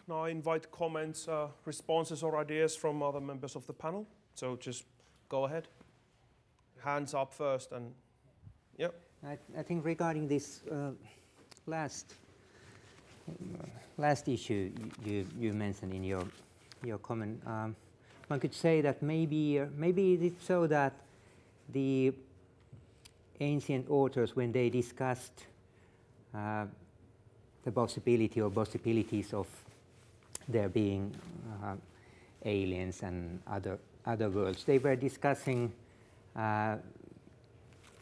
now I invite comments, responses or ideas from other members of the panel. So just go ahead. Hands up first and yeah. I think regarding this last issue you mentioned in your comment, one could say that maybe it's so that the ancient authors, when they discussed the possibility or possibilities of there being aliens and other worlds, they were discussing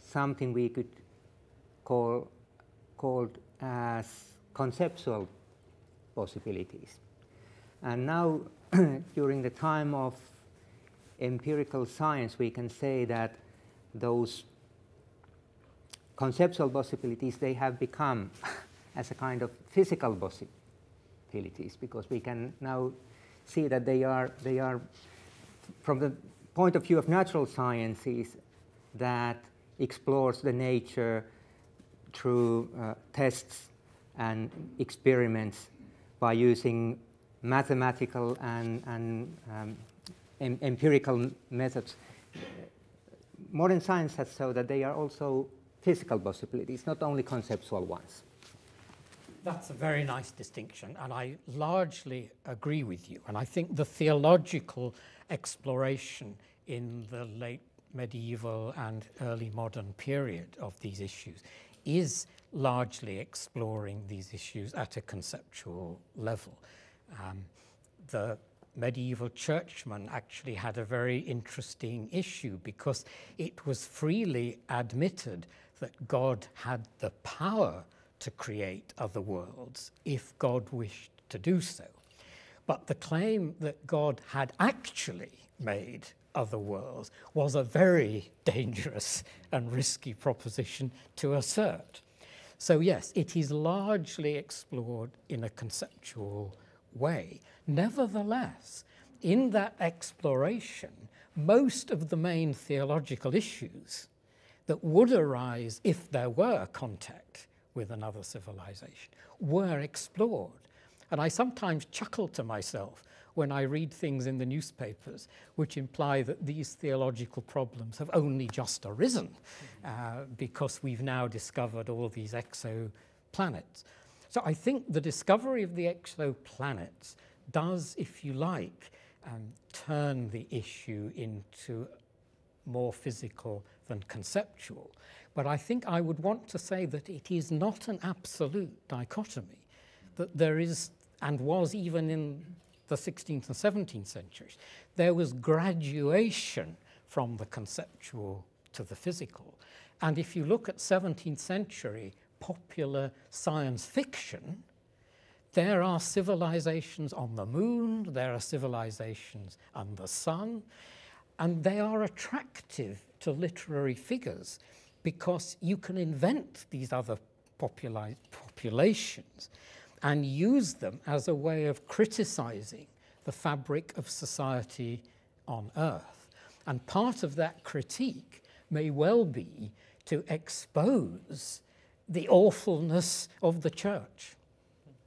something we could called as conceptual possibilities. And now, during the time of empirical science, we can say that those conceptual possibilities, they have become as a kind of physical possibilities, because we can now see that they are from the point of view of natural sciences that explores the nature through tests and experiments by using mathematical and empirical methods. Modern science has shown that they are also physical possibilities, not only conceptual ones. That's a very nice distinction, and I largely agree with you. And I think the theological exploration in the late medieval and early modern period of these issues is largely exploring these issues at a conceptual level. The medieval churchmen actually had a very interesting issue, because it was freely admitted that God had the power to create other worlds if God wished to do so. But the claim that God had actually made other worlds was a very dangerous and risky proposition to assert. So yes, it is largely explored in a conceptual way. Nevertheless, in that exploration, most of the main theological issues that would arise if there were contact with another civilization were explored. And I sometimes chuckle to myself when I read things in the newspapers which imply that these theological problems have only just arisen because we've now discovered all these exoplanets. So I think the discovery of the exoplanets does, if you like, turn the issue into more physical than conceptual. But I think I would want to say that it is not an absolute dichotomy, that there is, and was even in the 16th and 17th centuries, there was graduation from the conceptual to the physical. And if you look at 17th century popular science fiction, there are civilizations on the moon, there are civilizations on the sun, and they are attractive to literary figures because you can invent these other populations and use them as a way of criticizing the fabric of society on Earth. And part of that critique may well be to expose the awfulness of the church,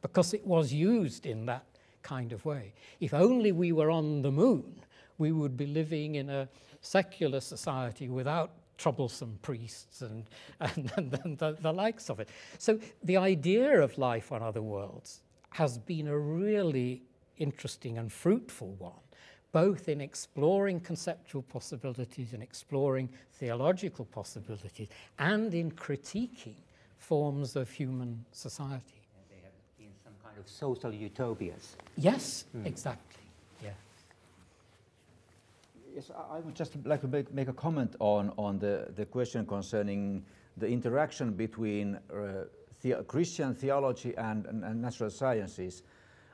because it was used in that kind of way. If only we were on the moon, we would be living in a secular society without troublesome priests and the likes of it. So the idea of life on other worlds has been a really interesting and fruitful one, both in exploring conceptual possibilities and exploring theological possibilities, and in critiquing forms of human society. And they have been some kind of social utopias. Yes, exactly. Yeah. Yes, I would just like to make a comment on the question concerning the interaction between Christian theology and natural sciences.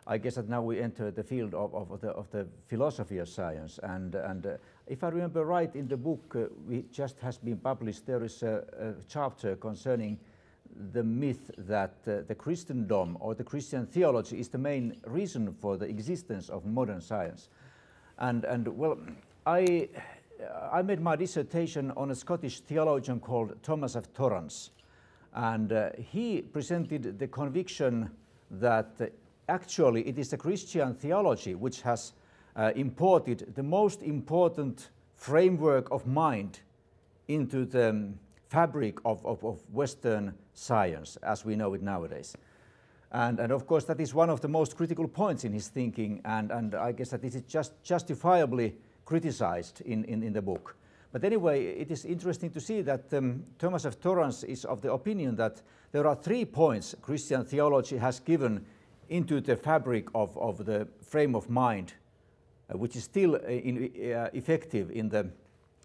I guess that now we enter the field of the philosophy of science, and if I remember right, in the book which just has been published, there is a chapter concerning the myth that the Christendom or the Christian theology is the main reason for the existence of modern science, and well, I made my dissertation on a Scottish theologian called Thomas of Torrance, and he presented the conviction that actually it is the Christian theology which has imported the most important framework of mind into the fabric of Western science as we know it nowadays. And of course that is one of the most critical points in his thinking, and I guess that this is just justifiably criticized in the book. But anyway, it is interesting to see that Thomas F. Torrance is of the opinion that there are 3 points Christian theology has given into the fabric of the frame of mind, which is still effective in the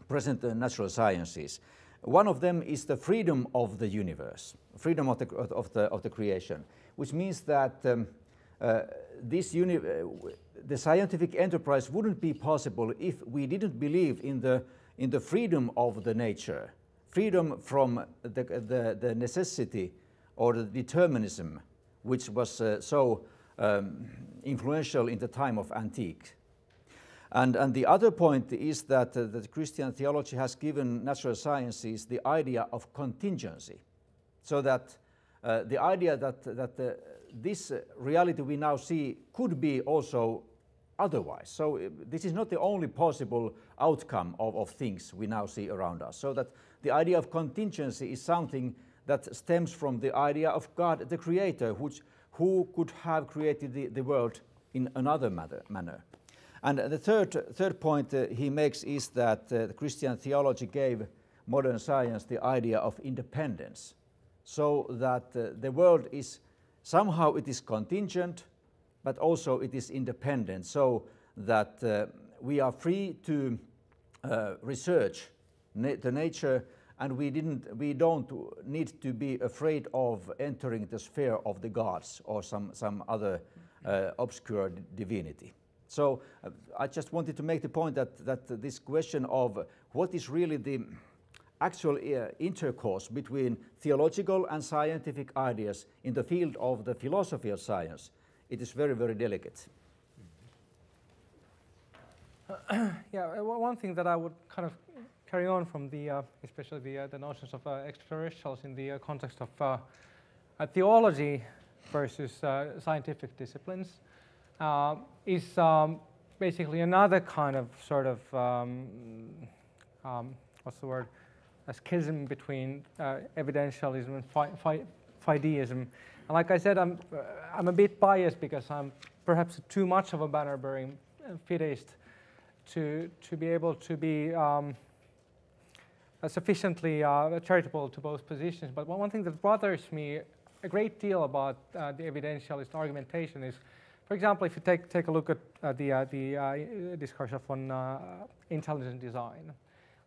present natural sciences. One of them is the freedom of the universe, freedom of the creation, which means that the scientific enterprise wouldn't be possible if we didn't believe in the freedom of the nature, freedom from the necessity or the determinism which was so influential in the time of antique. And the other point is that Christian theology has given natural sciences the idea of contingency, so that the idea that this reality we now see could be also otherwise. So this is not the only possible outcome of things we now see around us. So that the idea of contingency is something that stems from the idea of God, the Creator, who could have created the world in another manner. And the third point he makes is that the Christian theology gave modern science the idea of independence, so that the world is somehow it is contingent, but also it is independent, so that we are free to research the nature, and we don't need to be afraid of entering the sphere of the gods or some other obscure divinity. So I just wanted to make the point that this question of what is really the actual intercourse between theological and scientific ideas in the field of the philosophy of science, it is very, very delicate. Yeah, one thing that I would kind of carry on from the, especially the notions of extraterrestrials in the context of theology versus scientific disciplines, is basically another kind of sort of, what's the word, a schism between evidentialism and fideism. And like I said, I'm a bit biased because I'm perhaps too much of a banner-bearing fideist to be able to be sufficiently charitable to both positions. But one thing that bothers me a great deal about the evidentialist argumentation is, for example, if you take a look at the discussion on intelligent design,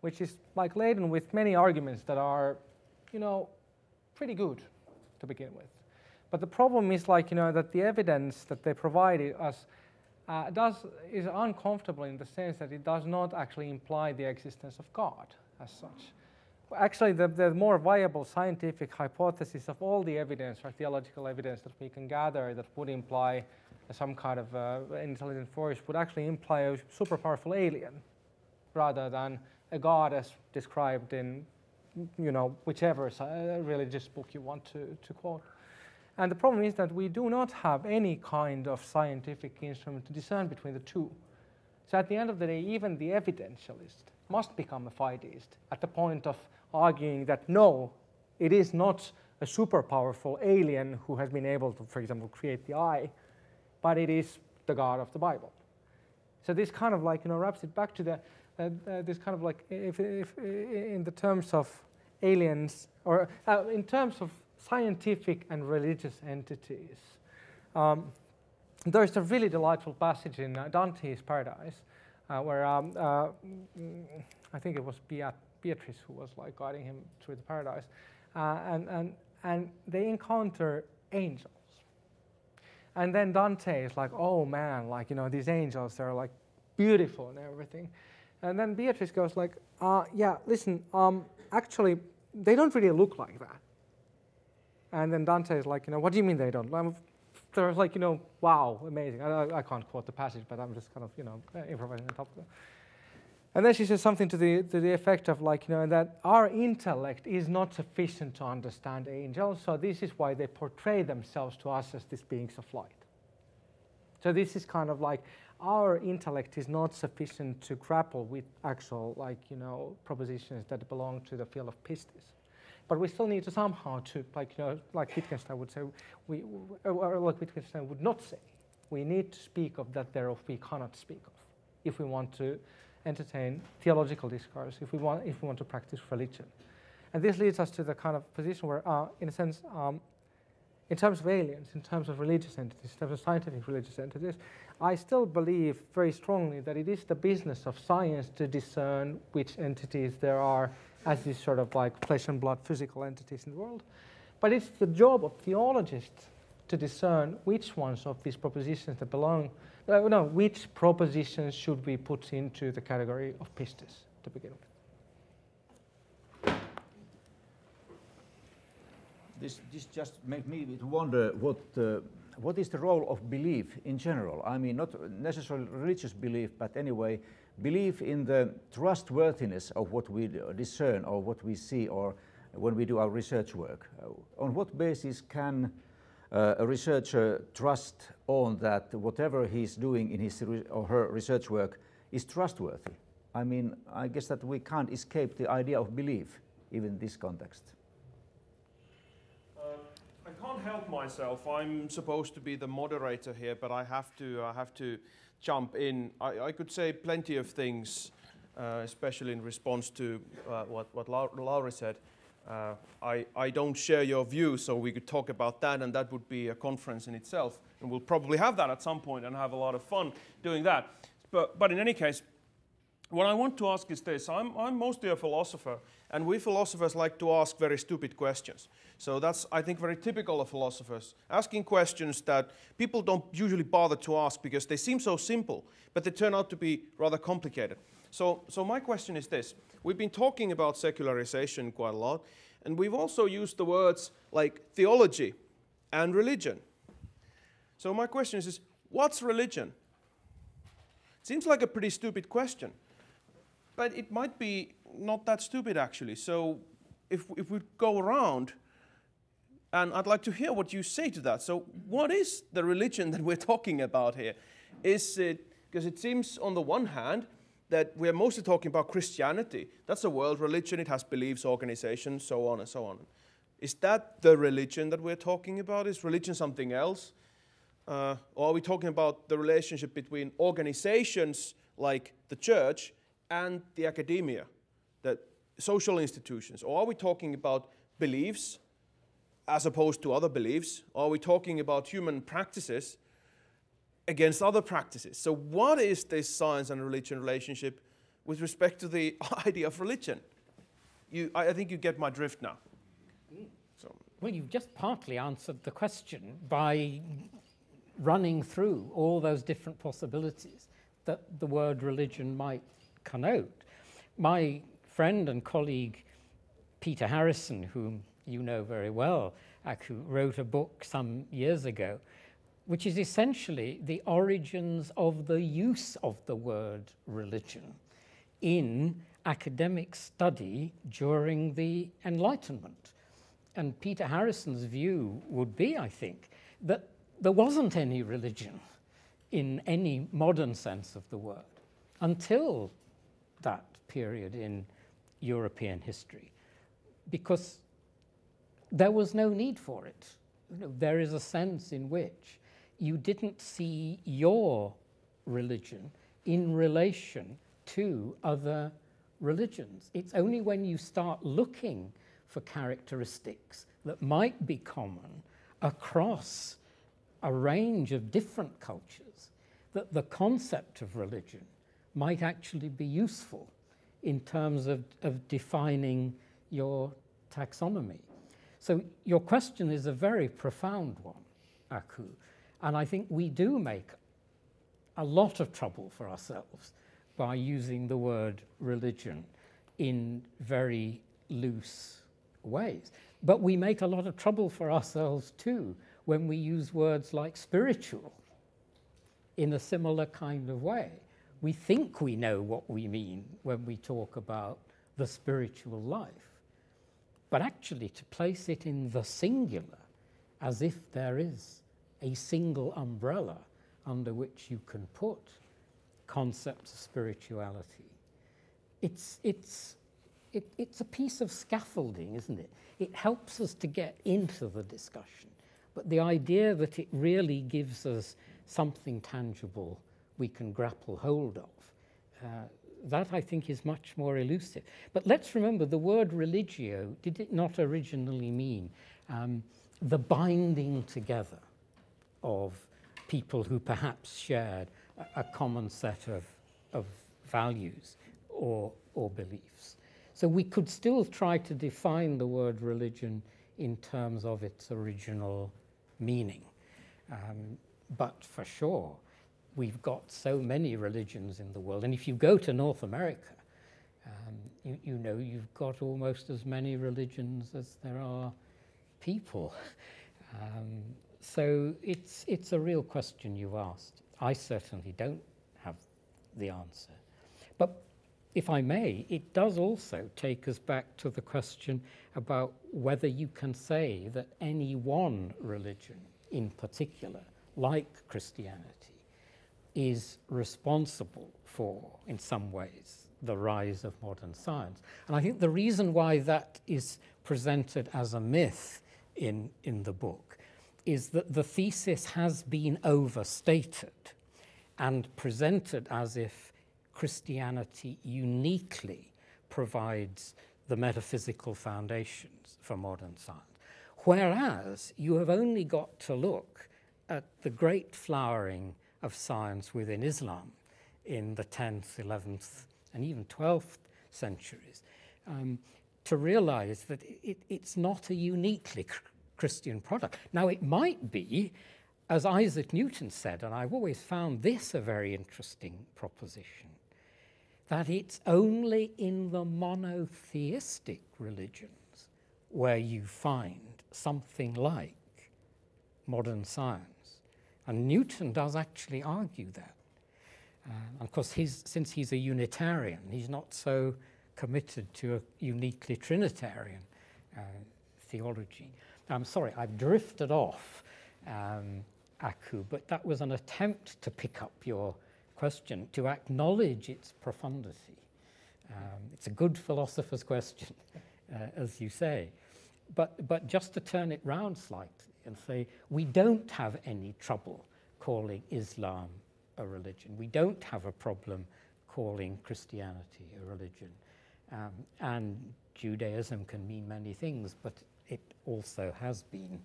which is like laden with many arguments that are, pretty good to begin with. But the problem is that the evidence that they provide us is uncomfortable in the sense that it does not actually imply the existence of God as such. Actually, the more viable scientific hypothesis of all the evidence or theological evidence that we can gather that would imply some kind of intelligent force would actually imply a super powerful alien rather than a God as described in, whichever religious book you want to quote. And the problem is that we do not have any kind of scientific instrument to discern between the two. So at the end of the day, even the evidentialist must become a fideist at the point of arguing that no, it is not a super powerful alien who has been able to, for example, create the eye, but it is the God of the Bible. So this kind of wraps it back to the this kind of if in the terms of aliens or in terms of scientific and religious entities. There's a really delightful passage in Dante's Paradise where I think it was Beatrice who was guiding him through the paradise, and they encounter angels. And then Dante is like, oh man, these angels, they're beautiful and everything. And then Beatrice goes yeah, listen, actually, they don't really look like that. And then Dante is like, what do you mean they don't? They're wow, amazing. I can't quote the passage, but I'm just kind of, improvising on top of it. And then she says something to the effect of that our intellect is not sufficient to understand angels, so this is why they portray themselves to us as these beings of light. So this is kind of like our intellect is not sufficient to grapple with actual, like, you know, propositions that belong to the field of pistis. But we still need to somehow to, like, you know, like Wittgenstein would say, or like Wittgenstein would not say, we need to speak of that thereof we cannot speak of, if we want to entertain theological discourse, if we want to practice religion. And this leads us to the kind of position where, in a sense, in terms of aliens, in terms of religious entities, in terms of scientific religious entities, I still believe very strongly that it is the business of science to discern which entities there are as these sort of like flesh and blood physical entities in the world. But it's the job of theologists to discern which ones of these propositions that belong, which propositions should we put into the category of pistis to begin with. This just makes me wonder what is the role of belief in general? I mean, not necessarily religious belief, but anyway, belief in the trustworthiness of what we discern or what we see or when we do our research work. On what basis can a researcher trust on that whatever he's doing in his or her research work is trustworthy? I mean, I guess that we can't escape the idea of belief, even in this context. I can't help myself. I'm supposed to be the moderator here, but I have to jump in. I could say plenty of things, especially in response to what Lauri said. I don't share your view, so we could talk about that, and that would be a conference in itself. And we'll probably have that at some point and have a lot of fun doing that. But in any case, what I want to ask is this. I'm mostly a philosopher, and we philosophers like to ask very stupid questions. So that's, I think, very typical of philosophers, asking questions that people don't usually bother to ask because they seem so simple, but they turn out to be rather complicated. So my question is this. We've been talking about secularization quite a lot, and we've also used the words like theology and religion. So my question is what's religion? It seems like a pretty stupid question. But it might be not that stupid, actually. So if we go around, and I'd like to hear what you say to that. So what is the religion that we're talking about here? Is it, because it seems on the one hand that we're mostly talking about Christianity. That's a world religion. It has beliefs, organizations, so on and so on. Is that the religion that we're talking about? Is religion something else? Or are we talking about the relationship between organizations like the church and the academia, the social institutions? Or are we talking about beliefs as opposed to other beliefs? Or are we talking about human practices against other practices? So what is this science and religion relationship with respect to the idea of religion? I think you get my drift now. So. Well, you've just partly answered the question by running through all those different possibilities that the word religion might connote. My friend and colleague Peter Harrison, whom you know very well, who wrote a book some years ago, which is essentially the origins of the use of the word religion in academic study during the Enlightenment. And Peter Harrison's view would be, I think, that there wasn't any religion in any modern sense of the word until that period in European history, because there was no need for it. You know, there is a sense in which you didn't see your religion in relation to other religions. It's only when you start looking for characteristics that might be common across a range of different cultures that the concept of religion might actually be useful in terms of defining your taxonomy. So your question is a very profound one, Aku, and I think we do make a lot of trouble for ourselves by using the word religion in very loose ways. But we make a lot of trouble for ourselves too when we use words like spiritual in a similar kind of way. We think we know what we mean when we talk about the spiritual life, but actually to place it in the singular, as if there is a single umbrella under which you can put concepts of spirituality. It's a piece of scaffolding, isn't it? It helps us to get into the discussion, but the idea that it really gives us something tangible we can grapple hold of, that I think is much more elusive. But let's remember the word religio, did it not originally mean the binding together of people who perhaps shared a common set of values or beliefs? So we could still try to define the word religion in terms of its original meaning. But for sure, we've got so many religions in the world. And if you go to North America, you know you've got almost as many religions as there are people. So it's a real question you've asked. I certainly don't have the answer. But if I may, it does also take us back to the question about whether you can say that any one religion in particular, like Christianity, is responsible for, in some ways, the rise of modern science. And I think the reason why that is presented as a myth in the book is that the thesis has been overstated and presented as if Christianity uniquely provides the metaphysical foundations for modern science. Whereas you have only got to look at the great flowering of science within Islam in the 10th, 11th, and even 12th centuries to realize that it's not a uniquely Christian product. Now, it might be, as Isaac Newton said, and I've always found this a very interesting proposition, that it's only in the monotheistic religions where you find something like modern science. And Newton does actually argue that. And of course, since he's a Unitarian, he's not so committed to a uniquely Trinitarian theology. I'm sorry, I've drifted off, Aku, but that was an attempt to pick up your question, to acknowledge its profundity. It's a good philosopher's question, as you say. But just to turn it round slightly and say, we don't have any trouble calling Islam a religion. We don't have a problem calling Christianity a religion. And Judaism can mean many things, but it also has been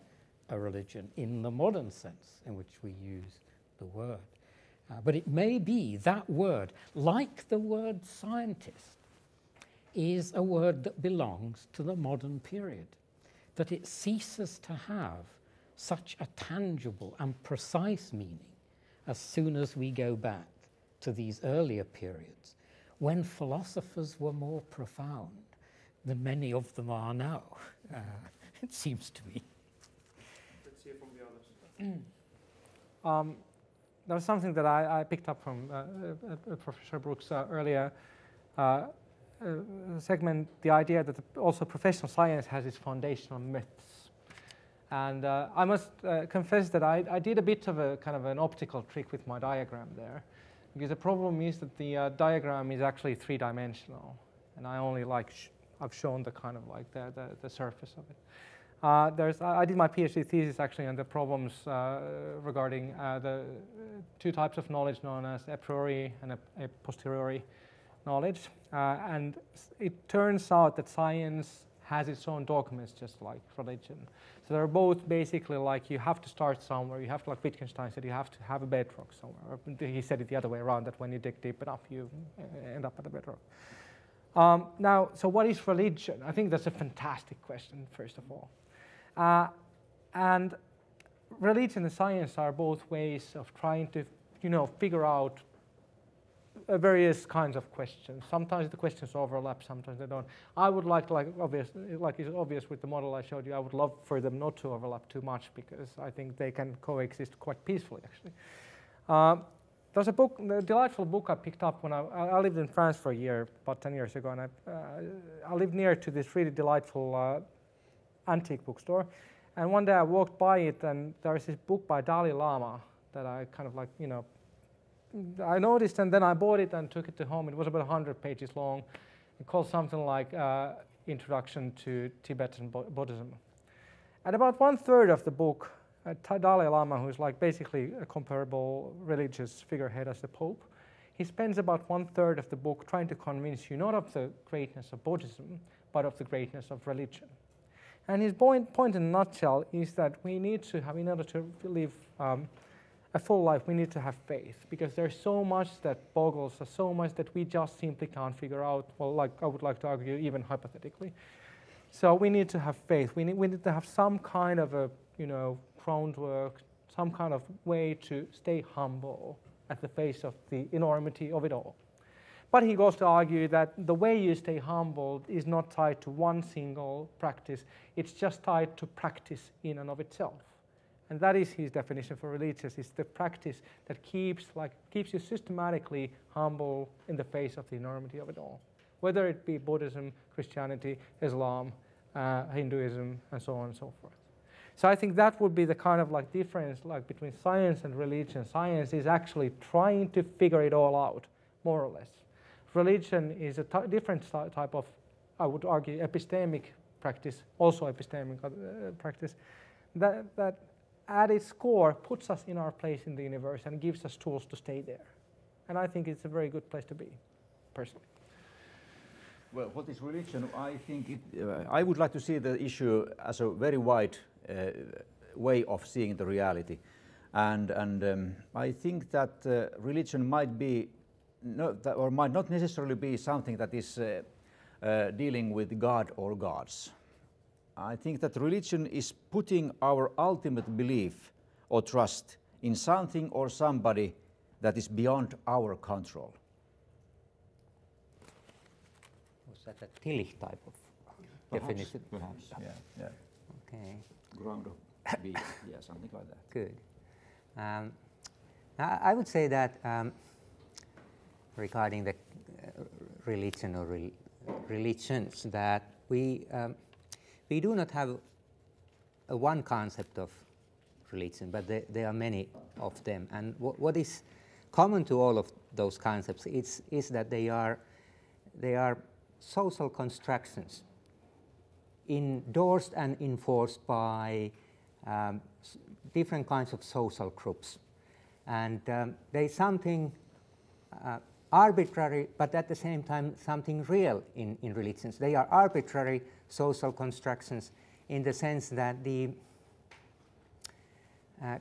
a religion in the modern sense in which we use the word. But it may be that word, like the word scientist, is a word that belongs to the modern period, that it ceases to have such a tangible and precise meaning as soon as we go back to these earlier periods when philosophers were more profound than many of them are now, it seems to me. Let's hear from the others. There was something that I picked up from Professor Brooks' earlier segment, the idea that also professional science has its foundational myths. And I must confess that I did a bit of a kind of an optical trick with my diagram there, because the problem is that the diagram is actually three-dimensional, and I only I've shown the kind of like the surface of it. I did my PhD thesis actually on the problems regarding the two types of knowledge known as a priori and a posteriori knowledge. And it turns out that science has its own dogmas, just like religion. So they're both basically like you have to start somewhere. You have to, like Wittgenstein said, you have to have a bedrock somewhere. He said it the other way around, that when you dig deep enough, you end up at a bedrock. Now, so what is religion? I think that's a fantastic question, first of all. And religion and science are both ways of trying to, figure out various kinds of questions. Sometimes the questions overlap, sometimes they don't. I would like it's obvious with the model I showed you, I would love for them not to overlap too much, because I think they can coexist quite peacefully, actually. There's a delightful book I picked up when I lived in France for a year, about 10 years ago, and I lived near to this really delightful antique bookstore. And one day I walked by it, and there was this book by Dalai Lama that I kind of like, you know, I noticed, and then I bought it and took it to home. It was about 100 pages long. It called something like Introduction to Tibetan Buddhism. And about 1/3 of the book, Dalai Lama, who's like basically a comparable religious figurehead as the Pope, he spends about 1/3 of the book trying to convince you not of the greatness of Buddhism, but of the greatness of religion. And his point in a nutshell is that we need to have, in order to live a full life, we need to have faith, because there's so much that boggles us, so much that we just simply can't figure out, well, like I would like to argue, even hypothetically. So we need to have faith. We need to have some kind of a, you know, groundwork, some kind of way to stay humble at the face of the enormity of it all. But he goes to argue that the way you stay humble is not tied to one single practice, it's just tied to practice in and of itself. And that is his definition for religious, is the practice that keeps you systematically humble in the face of the enormity of it all. Whether it be Buddhism, Christianity, Islam, Hinduism, and so on and so forth. So I think that would be the kind of like difference like between science and religion. Science is actually trying to figure it all out, more or less. Religion is a different type of, I would argue, epistemic practice, also epistemic practice, that at its core puts us in our place in the universe and gives us tools to stay there. And I think it's a very good place to be, personally. Well, what is religion? I think I would like to see the issue as a very wide way of seeing the reality, and I think that religion might be or might not necessarily be something that is dealing with God or gods. I think that religion is putting our ultimate belief or trust in something or somebody that is beyond our control. Was that a Tillich type of definition? Perhaps, yeah. Okay. Ground of being, yeah, something like that. Good. I would say that regarding the religion or religions, that we do not have a one concept of religion, but there are many of them. And what is common to all of those concepts is that they are social constructions endorsed and enforced by different kinds of social groups. And there's something arbitrary, but at the same time something real in religions. They are arbitrary social constructions in the sense that the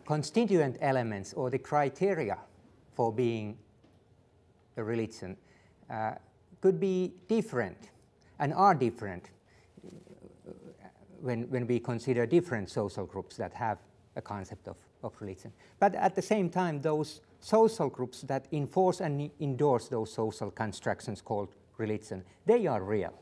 constituent elements or the criteria for being a religion could be different and are different when we consider different social groups that have a concept of religion. But at the same time, those social groups that enforce and endorse those social constructions called religion, they are real.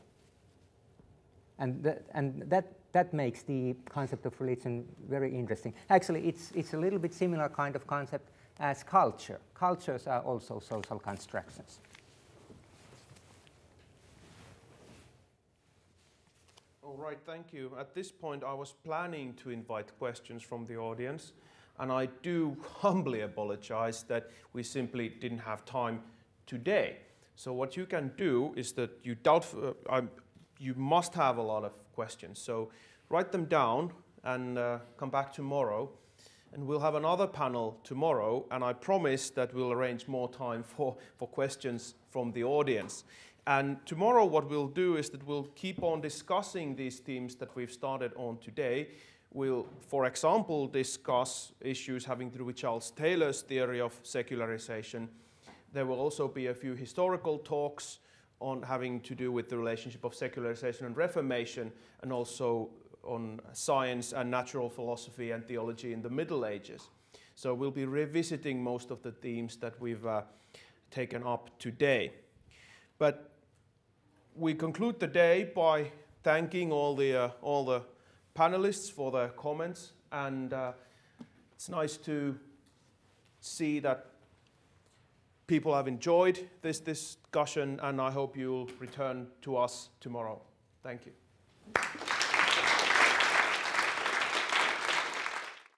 And that makes the concept of religion very interesting. Actually, it's a little bit similar kind of concept as culture. Cultures are also social constructions. All right, thank you. At this point, I was planning to invite questions from the audience, and I do humbly apologize that we simply didn't have time today. So what you can do is that you must have a lot of questions. So write them down and come back tomorrow. And we'll have another panel tomorrow, and I promise that we'll arrange more time for questions from the audience. And tomorrow what we'll do is that we'll keep on discussing these themes that we've started on today. We'll, for example, discuss issues having to do with Charles Taylor's theory of secularization. There will also be a few historical talks on having to do with the relationship of secularization and Reformation, and also on science and natural philosophy and theology in the Middle Ages. So we'll be revisiting most of the themes that we've taken up today. But we conclude the day by thanking all the panelists for their comments, and it's nice to see that people have enjoyed this discussion, and I hope you'll return to us tomorrow. Thank you.